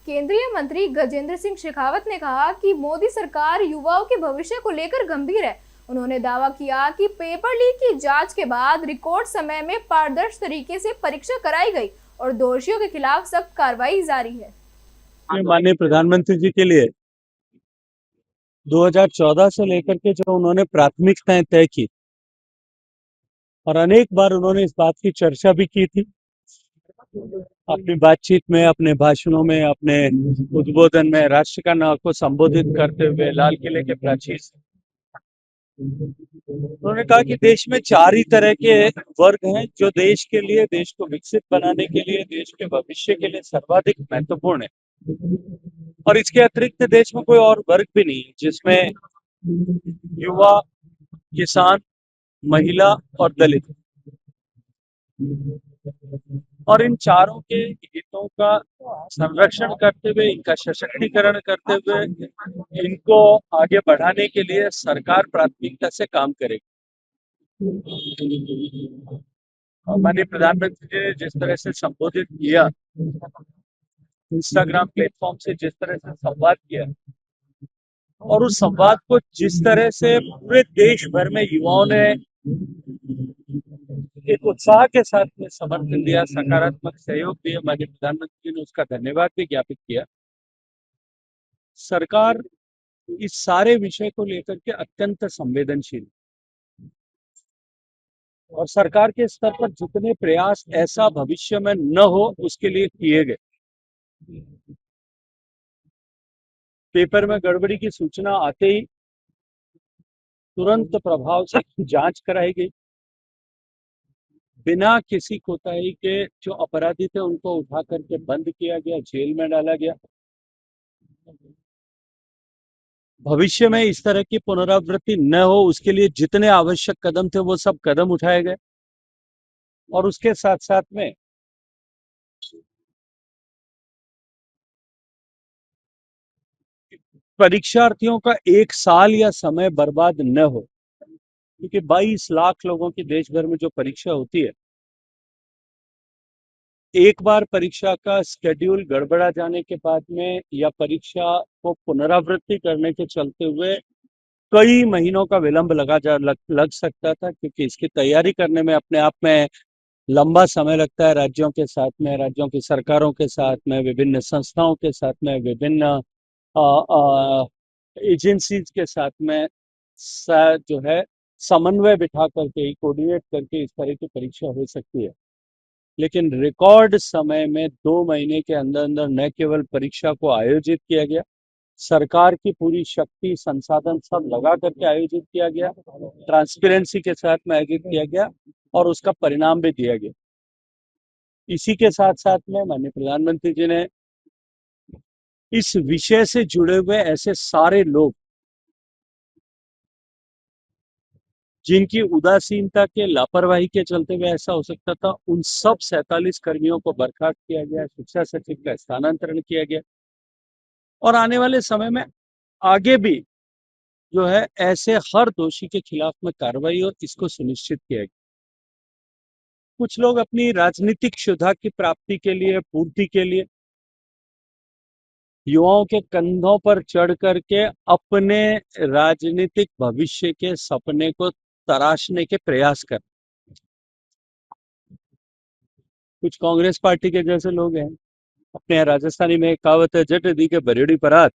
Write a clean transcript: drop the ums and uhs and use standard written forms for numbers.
केंद्रीय मंत्री गजेंद्र सिंह शेखावत ने कहा कि मोदी सरकार युवाओं के भविष्य को लेकर गंभीर है। उन्होंने दावा किया कि पेपर लीक की जांच के बाद रिकॉर्ड समय में पारदर्शी तरीके से परीक्षा कराई गई और दोषियों के खिलाफ सख्त कार्रवाई जारी है। माननीय प्रधानमंत्री जी के लिए 2014 से लेकर के जो उन्होंने प्राथमिकताएं तय की और अनेक बार उन्होंने इस बात की चर्चा भी की थी अपनी बातचीत में, अपने भाषणों में, अपने उद्बोधन में, राष्ट्र का नाम को संबोधित करते हुए लाल किले के प्राचीर से उन्होंने कहा कि देश में 4 ही तरह के वर्ग हैं जो देश के लिए, देश को विकसित बनाने के लिए, देश के भविष्य के लिए सर्वाधिक महत्वपूर्ण है। और इसके अतिरिक्त देश में कोई और वर्ग भी नहीं है जिसमें युवा, किसान, महिला और दलित, और इन चारों के हितों का संरक्षण करते हुए, इनका सशक्तिकरण करते हुए, इनको आगे बढ़ाने के लिए सरकार प्राथमिकता से काम करेगी। और माननीय प्रधानमंत्री जी ने जिस तरह से संबोधित किया, इंस्टाग्राम प्लेटफॉर्म से जिस तरह से संवाद किया, और उस संवाद को जिस तरह से पूरे देश भर में युवाओं ने एक उत्साह के साथ में समर्थन दिया, सकारात्मक सहयोग दिया, माननीय प्रधानमंत्री ने उसका धन्यवाद भी ज्ञापित किया। सरकार इस सारे विषय को लेकर के अत्यंत संवेदनशील और सरकार के स्तर पर जितने प्रयास ऐसा भविष्य में न हो उसके लिए किए गए। पेपर में गड़बड़ी की सूचना आते ही तुरंत प्रभाव से जांच कराई गई, बिना किसी कोताही के जो अपराधी थे उनको उठा करके बंद किया गया, जेल में डाला गया। भविष्य में इस तरह की पुनरावृत्ति न हो उसके लिए जितने आवश्यक कदम थे वो सब कदम उठाए गए। और उसके साथ साथ में परीक्षार्थियों का 1 साल या समय बर्बाद न हो, क्योंकि 22 लाख लोगों की देश भर में जो परीक्षा होती है, एक बार परीक्षा का शेड्यूल गड़बड़ा जाने के बाद में या परीक्षा को पुनरावृत्ति करने के चलते हुए कई महीनों का विलंब लग सकता था, क्योंकि इसकी तैयारी करने में अपने आप में लंबा समय लगता है। राज्यों के साथ में, राज्यों की सरकारों के साथ में, विभिन्न संस्थाओं के साथ में, विभिन्न एजेंसीज के साथ में जो है समन्वय बिठा करके, कोऑर्डिनेट करके इस तरह की परीक्षा हो सकती है। लेकिन रिकॉर्ड समय में 2 महीने के अंदर अंदर न केवल परीक्षा को आयोजित किया गया, सरकार की पूरी शक्ति, संसाधन सब लगा करके आयोजित किया गया, ट्रांसपेरेंसी के साथ में आयोजित किया गया और उसका परिणाम भी दिया गया। इसी के साथ साथ में माननीय प्रधानमंत्री जी ने इस विषय से जुड़े हुए ऐसे सारे लोग जिनकी उदासीनता के, लापरवाही के चलते हुए ऐसा हो सकता था, उन सब 47 कर्मियों को बर्खास्त किया गया, शिक्षा सचिव का स्थानांतरण किया गया और आने वाले समय में आगे भी जो है ऐसे हर दोषी के खिलाफ में कार्रवाई और इसको सुनिश्चित किया गया। कुछ लोग अपनी राजनीतिक क्षुधा की प्राप्ति के लिए, पूर्ति के लिए युवाओं के कंधों पर चढ़ करके अपने राजनीतिक भविष्य के सपने को तराशने के प्रयास कर, कुछ कांग्रेस पार्टी के जैसे लोग हैं। अपने राजस्थानी में एक कहावत है, जट दी के बरेड़ी परात,